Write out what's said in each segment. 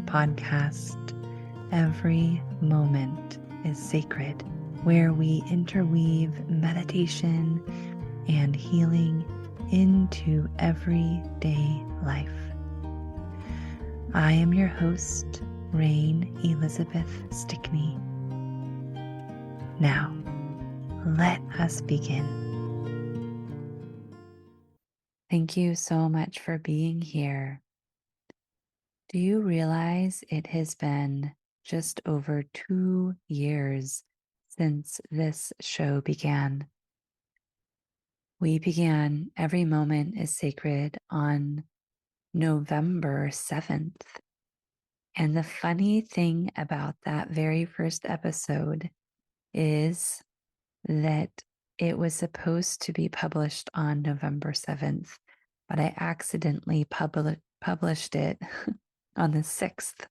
podcast, Every Moment is Sacred, where we interweave meditation and healing into everyday life. I am your host, Rain Elizabeth Stickney. Now, let us begin. Thank you so much for being here. Do you realize it has been just over 2 years since this show began? We began Every Moment is Sacred on November 7th. And the funny thing about that very first episode is that it was supposed to be published on November 7th, but I accidentally published it on the 6th.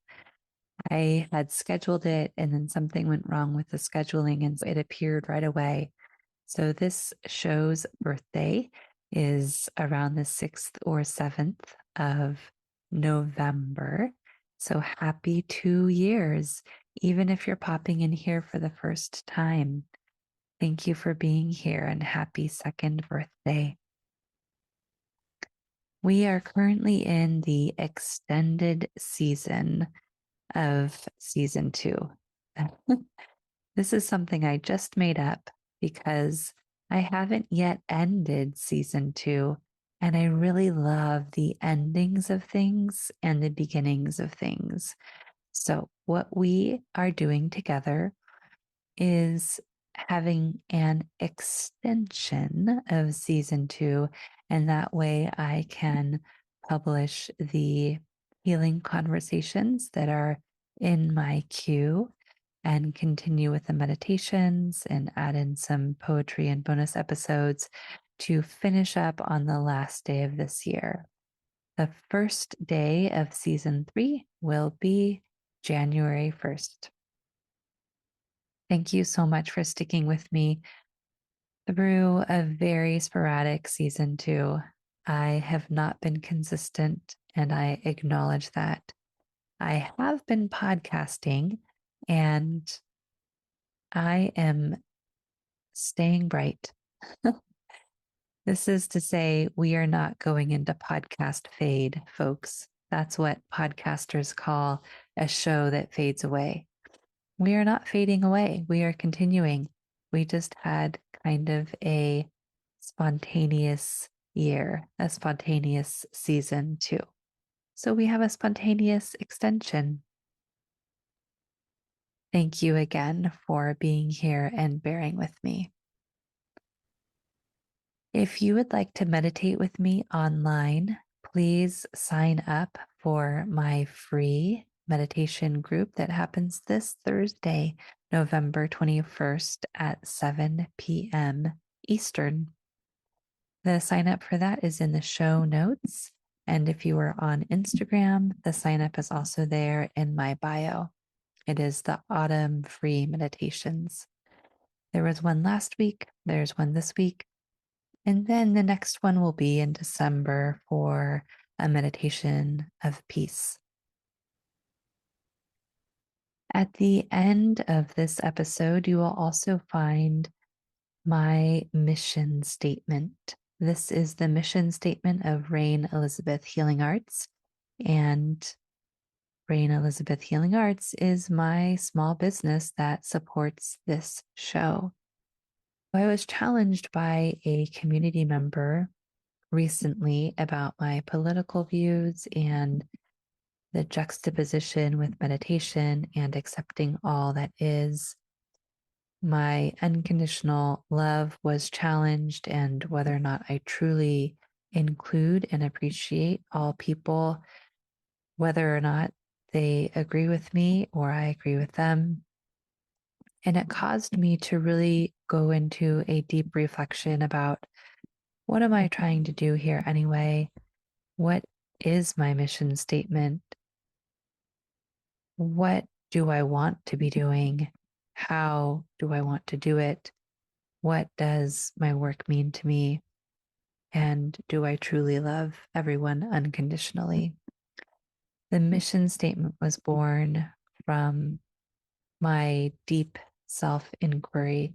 I had scheduled it and then something went wrong with the scheduling and it appeared right away. So this show's birthday is around the 6th or 7th of November. So happy 2 years, even if you're popping in here for the first time. Thank you for being here and happy second birthday. We are currently in the extended season of season 2. This is something I just made up because I haven't yet ended season 2, and I really love the endings of things and the beginnings of things. So what we are doing together is having an extension of season 2, and that way I can publish the healing conversations that are in my queue and continue with the meditations and add in some poetry and bonus episodes to finish up on the last day of this year. The first day of season 3 will be January 1st. Thank you so much for sticking with me through a very sporadic season 2. I have not been consistent, and I acknowledge that. I have been podcasting, and I am staying bright. This is to say, we are not going into podcast fade, folks. That's what podcasters call a show that fades away. We are not fading away. We are continuing. We just had kind of a spontaneous year, a spontaneous season 2. So we have a spontaneous extension. Thank you again for being here and bearing with me. If you would like to meditate with me online, please sign up for my free meditation group that happens this Thursday, November 21st at 7 p.m. Eastern. The sign up for that is in the show notes. And if you are on Instagram, the sign up is also there in my bio. It is the Autumn Free Meditations. There was one last week, there's one this week, and then the next one will be in December for a meditation of peace. At the end of this episode, you will also find my mission statement. This is the mission statement of Rain Elizabeth Healing Arts, and Rain Elizabeth Healing Arts is my small business that supports this show. I was challenged by a community member recently about my political views and the juxtaposition with meditation and accepting all that is. My unconditional love was challenged, and whether or not I truly include and appreciate all people, whether or not they agree with me or I agree with them. And it caused me to really go into a deep reflection about, what am I trying to do here anyway? What is my mission statement? What do I want to be doing? How do I want to do it? What does my work mean to me? And do I truly love everyone unconditionally? The mission statement was born from my deep self inquiry,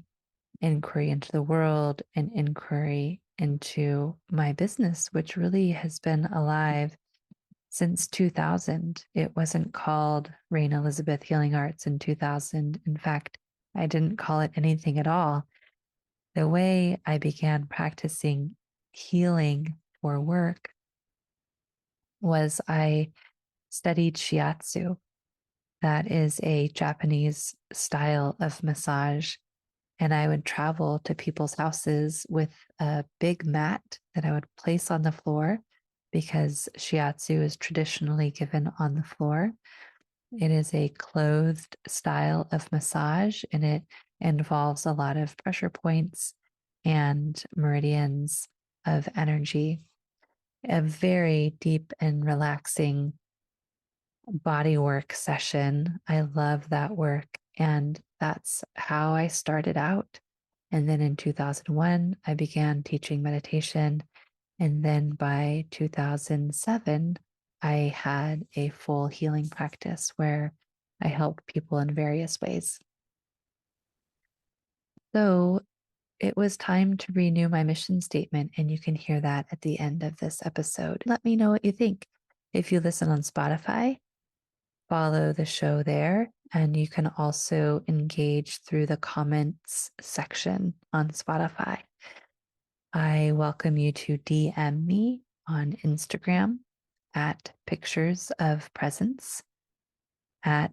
inquiry into the world, and inquiry into my business, which really has been alive since 2000. It wasn't called Rain Elizabeth Healing Arts in 2000. In fact, I didn't call it anything at all. The way I began practicing healing for work was I studied shiatsu. That is a Japanese style of massage. And I would travel to people's houses with a big mat that I would place on the floor because shiatsu is traditionally given on the floor. It is a clothed style of massage, and it involves a lot of pressure points and meridians of energy. A very deep and relaxing body work session. I love that work. And that's how I started out. And then in 2001, I began teaching meditation. And then by 2007, I had a full healing practice where I help people in various ways. So it was time to renew my mission statement, and you can hear that at the end of this episode. Let me know what you think. If you listen on Spotify, follow the show there, and you can also engage through the comments section on Spotify. I welcome you to DM me on Instagram at pictures of presence, at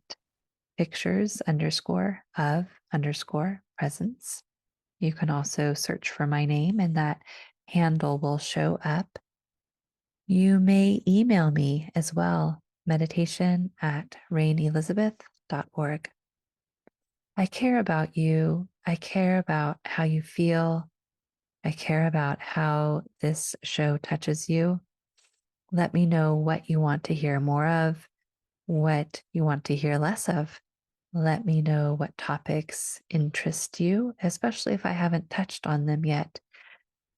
pictures underscore of underscore presence. You can also search for my name, and that handle will show up. You may email me as well, meditation at rainelizabeth.org. I care about you. I care about how you feel. I care about how this show touches you. Let me know what you want to hear more of, what you want to hear less of. Let me know what topics interest you, especially if I haven't touched on them yet.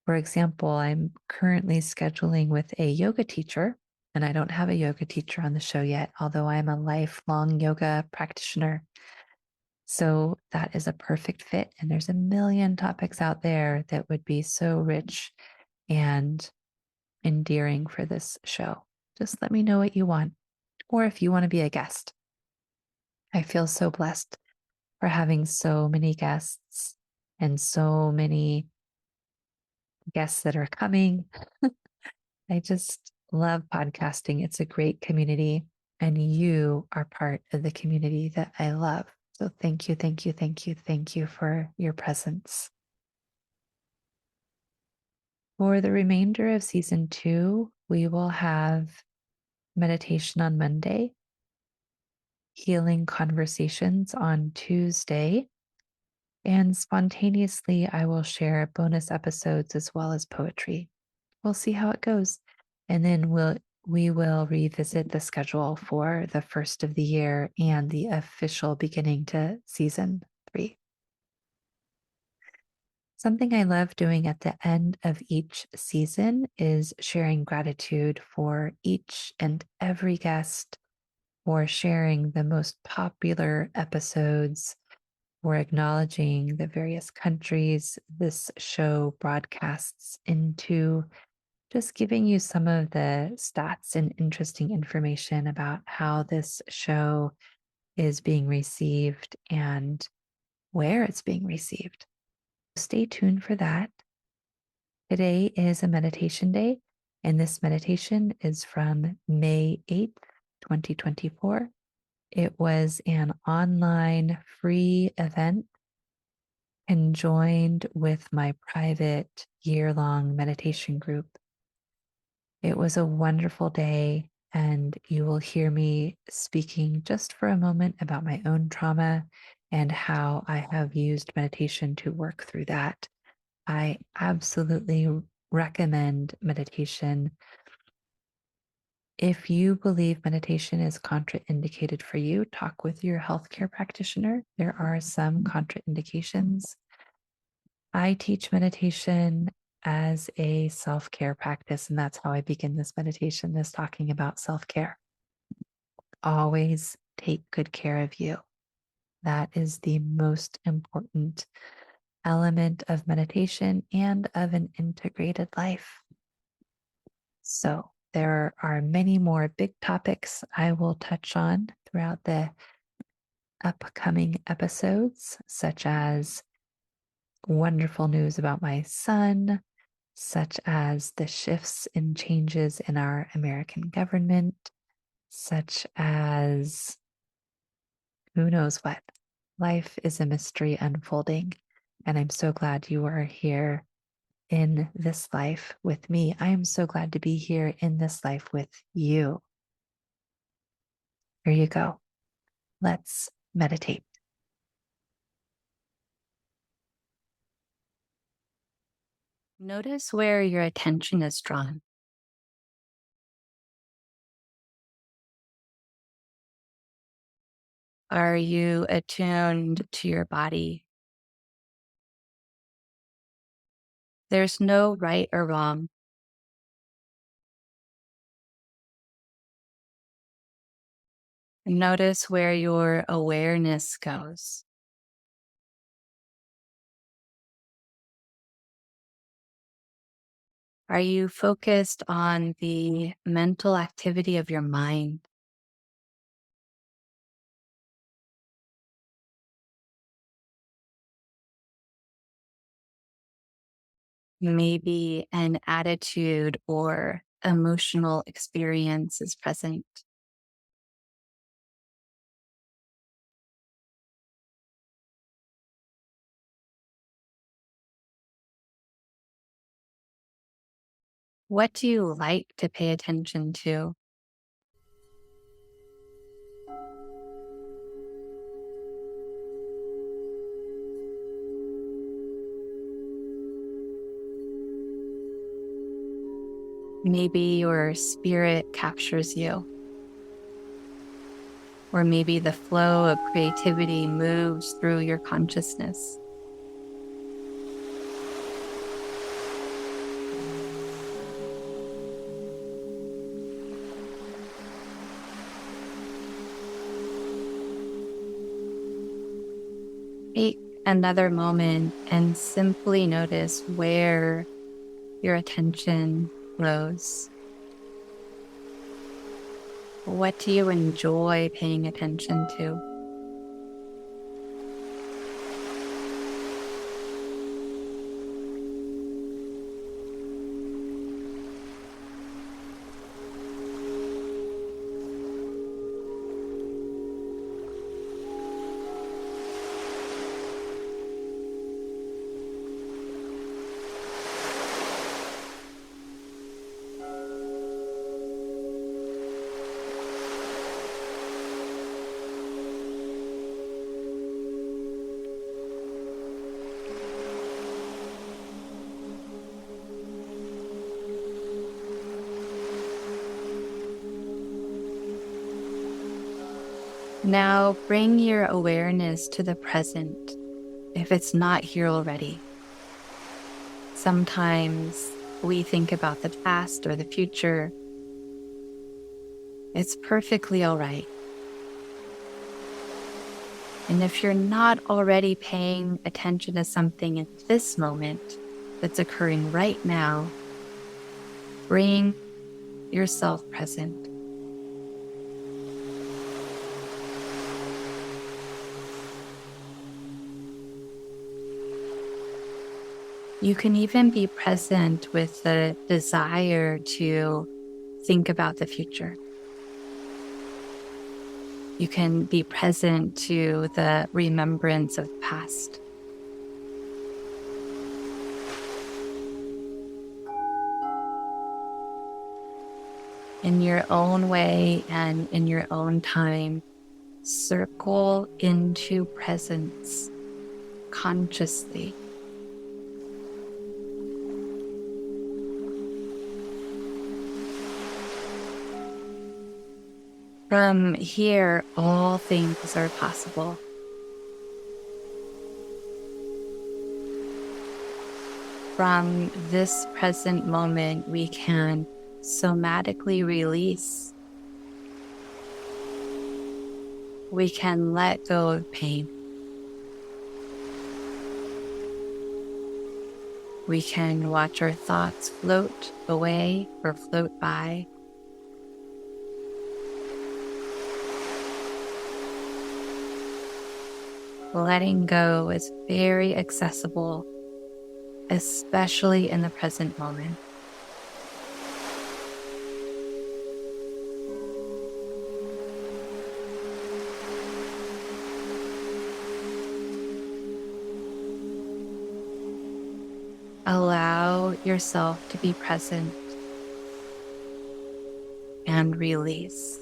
For example, I'm currently scheduling with a yoga teacher, and I don't have a yoga teacher on the show yet, although I'm a lifelong yoga practitioner. So that is a perfect fit. And there's a million topics out there that would be so rich and endearing for this show. Just let me know what you want, or if you want to be a guest. I feel so blessed for having so many guests and so many guests that are coming. I just love podcasting. It's a great community, and you are part of the community that I love. So thank you, thank you, thank you, thank you for your presence. For the remainder of season 2, we will have meditation on Monday, healing conversations on Tuesday, and spontaneously, I will share bonus episodes as well as poetry. We'll see how it goes. And then we will revisit the schedule for the first of the year and the official beginning to season 3. Something I love doing at the end of each season is sharing gratitude for each and every guest, for sharing the most popular episodes, for acknowledging the various countries this show broadcasts into, just giving you some of the stats and interesting information about how this show is being received and where it's being received. Stay tuned for that. Today is a meditation day, and this meditation is from May 8th, 2024. It was an online free event conjoined with my private year-long meditation group. It was a wonderful day, and you will hear me speaking just for a moment about my own trauma and how I have used meditation to work through that. I absolutely recommend meditation. If you believe meditation is contraindicated for you, talk with your healthcare practitioner. There are some contraindications. I teach meditation as a self-care practice, and that's how I begin this meditation, is talking about self-care. always take good care of you. That is the most important element of meditation and of an integrated life. So, there are many more big topics I will touch on throughout the upcoming episodes, such as wonderful news about my son, such as the shifts and changes in our American government, such as who knows what. Life is a mystery unfolding, and I'm so glad you are here in this life with me. I am so glad to be here in this life with you. Here you go. Let's meditate. Notice where your attention is drawn. Are you attuned to your body? There's no right or wrong. Notice where your awareness goes. Are you focused on the mental activity of your mind? Maybe an attitude or emotional experience is present. What do you like to pay attention to? Maybe your spirit captures you. Or maybe the flow of creativity moves through your consciousness. Take another moment and simply notice where your attention flows. What do you enjoy paying attention to? Now bring your awareness to the present if it's not here already. Sometimes we think about the past or the future. It's perfectly all right. And if you're not already paying attention to something in this moment that's occurring right now, bring yourself present. You can even be present with the desire to think about the future. You can be present to the remembrance of the past. In your own way and in your own time, circle into presence consciously. From here, all things are possible. From this present moment, we can somatically release we can let go of pain. We can watch our thoughts float away or float by. Letting go is very accessible, especially in the present moment. Allow yourself to be present and release.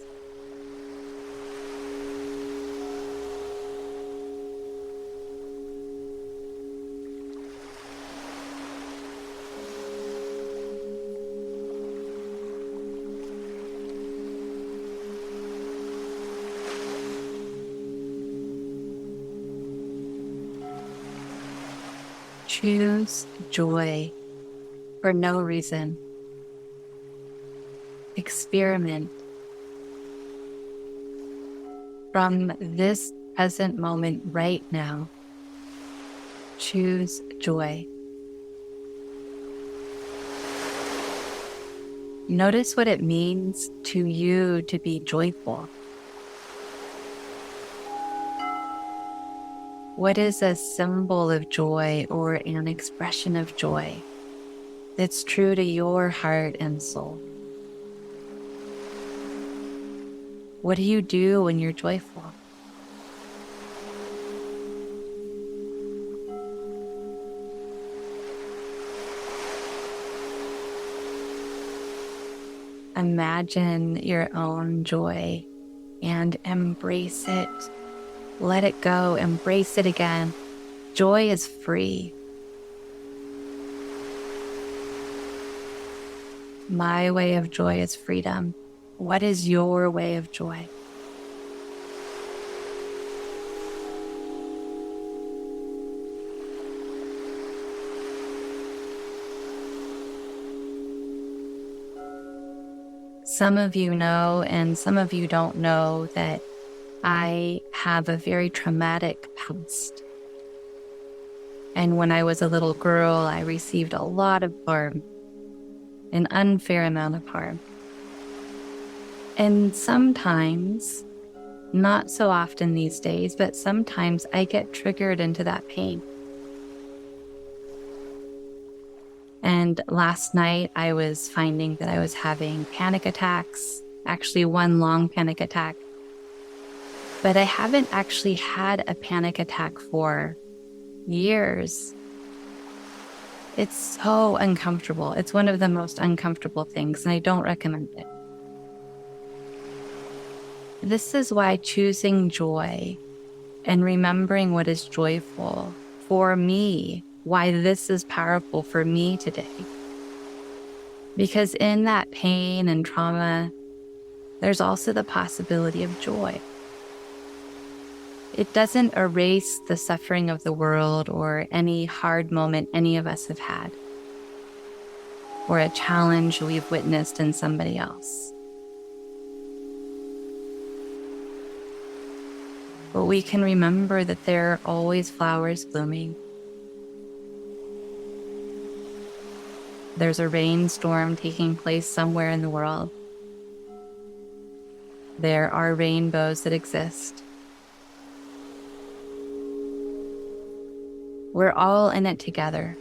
Choose joy for no reason. Experiment from this present moment right now. Choose joy. Notice what it means to you to be joyful. What is a symbol of joy or an expression of joy that's true to your heart and soul? What do you do when you're joyful? Imagine your own joy and embrace it. Let it go, embrace it again. Joy is free. My way of joy is freedom. What is your way of joy? Some of you know, and some of you don't know, that I have a very traumatic past. And when I was a little girl, I received a lot of harm, an unfair amount of harm. And sometimes, not so often these days, but sometimes I get triggered into that pain. And last night I was finding that I was having panic attacks, actually one long panic attack. But I haven't actually had a panic attack for years. It's so uncomfortable. It's one of the most uncomfortable things, and I don't recommend it. This is why choosing joy and remembering what is joyful for me, why this is powerful for me today. Because in that pain and trauma, there's also the possibility of joy. It doesn't erase the suffering of the world or any hard moment any of us have had, or a challenge we've witnessed in somebody else. But we can remember that there are always flowers blooming. There's a rainstorm taking place somewhere in the world. There are rainbows that exist. We're all in it together.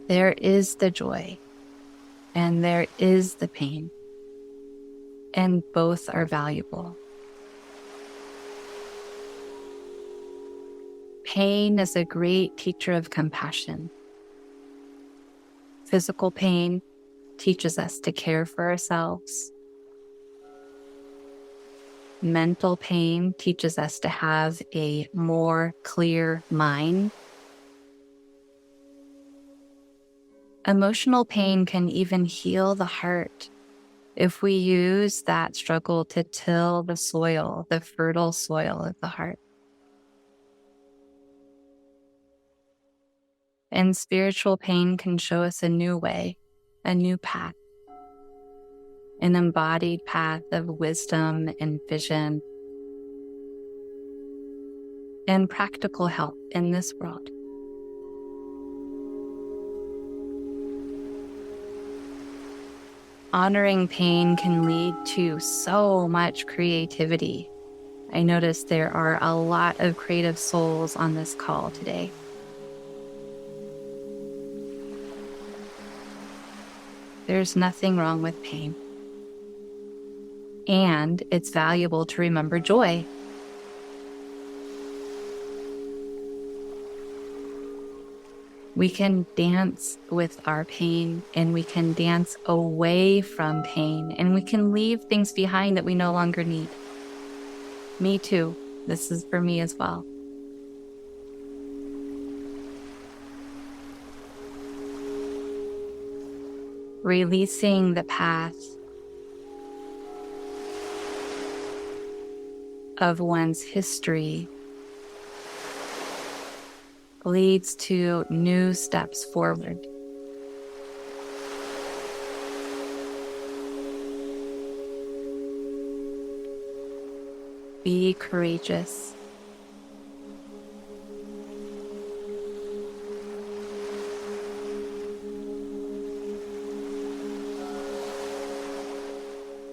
There is the joy and there is the pain, and both are valuable. Pain is a great teacher of compassion. Physical pain teaches us to care for ourselves. Mental pain teaches us to have a more clear mind. Emotional pain can even heal the heart if we use that struggle to till the soil, the fertile soil of the heart. And spiritual pain can show us a new way, a new path. an embodied path of wisdom and vision and practical help in this world. Honoring pain can lead to so much creativity. I notice there are a lot of creative souls on this call today. There's nothing wrong with pain. And it's valuable to remember joy. We can dance with our pain, and we can dance away from pain, and we can leave things behind that we no longer need. Me too. This is for me as well. Releasing the path of one's history leads to new steps forward. Be courageous.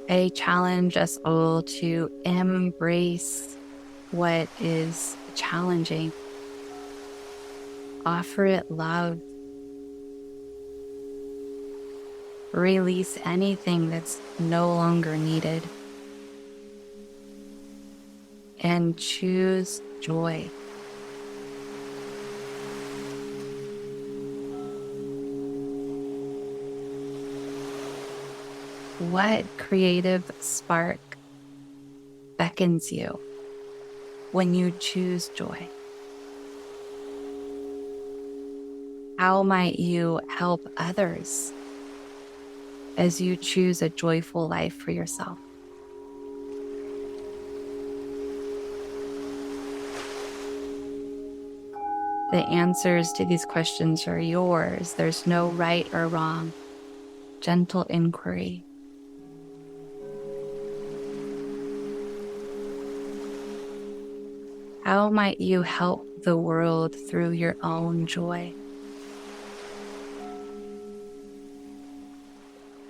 I challenge us all to embrace what is challenging. Offer it love. Release anything that's no longer needed. And choose joy. What creative spark beckons you when you choose joy? How might you help others as you choose a joyful life for yourself? The answers to these questions are yours. There's no right or wrong. Gentle inquiry. How might you help the world through your own joy?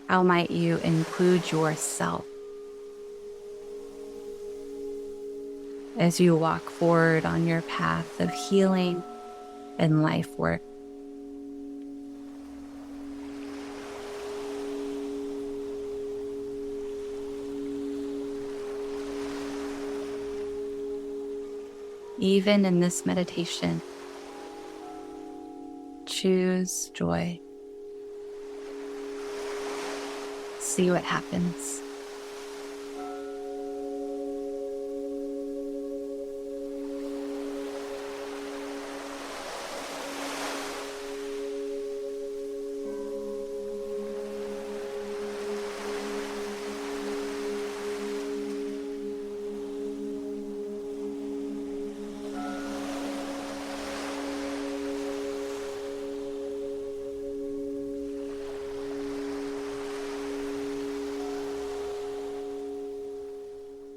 How might you include yourself as you walk forward on your path of healing and life work? Even in this meditation, choose joy. See what happens.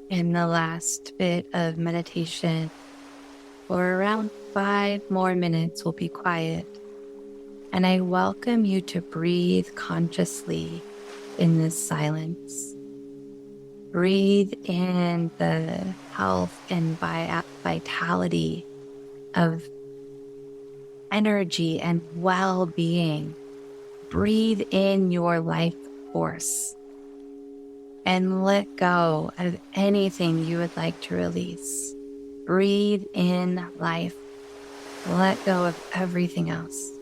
In the last bit of meditation, for around 5 more minutes, we'll be quiet. And I welcome you to breathe consciously in this silence. Breathe in the health and vitality of energy and well-being. Breathe in your life force. And let go of anything you would like to release. Breathe in life. Let go of everything else.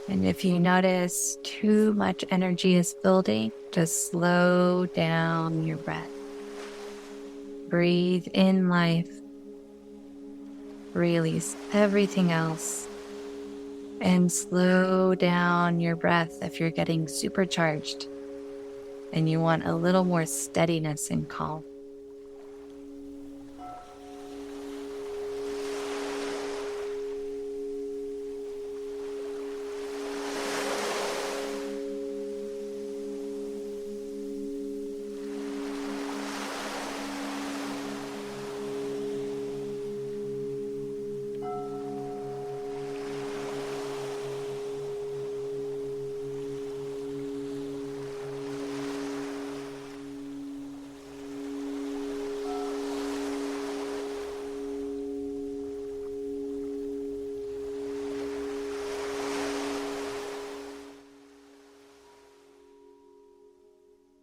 And if you notice too much energy is building, just slow down your breath. Breathe in life. Release everything else. And slow down your breath if you're getting supercharged and you want a little more steadiness and calm.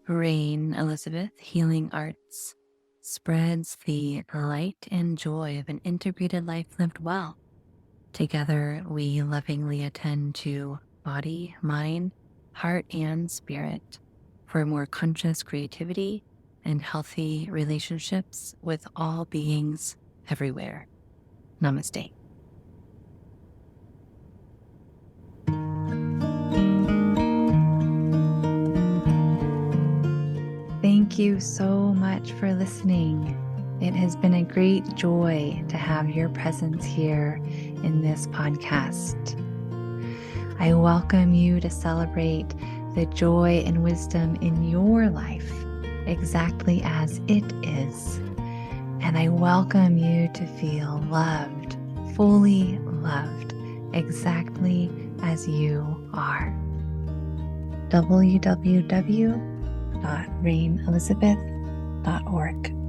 Rain Elizabeth Healing Arts spreads the light and joy of an integrated life lived well. Together, we lovingly attend to body, mind, heart, and spirit for more conscious creativity and healthy relationships with all beings everywhere. Namaste. Thank you so much for listening. It has been a great joy to have your presence here in this podcast. I welcome you to celebrate the joy and wisdom in your life exactly as it is. And I welcome you to feel loved, fully loved, exactly as you are. www.rainelizabeth.org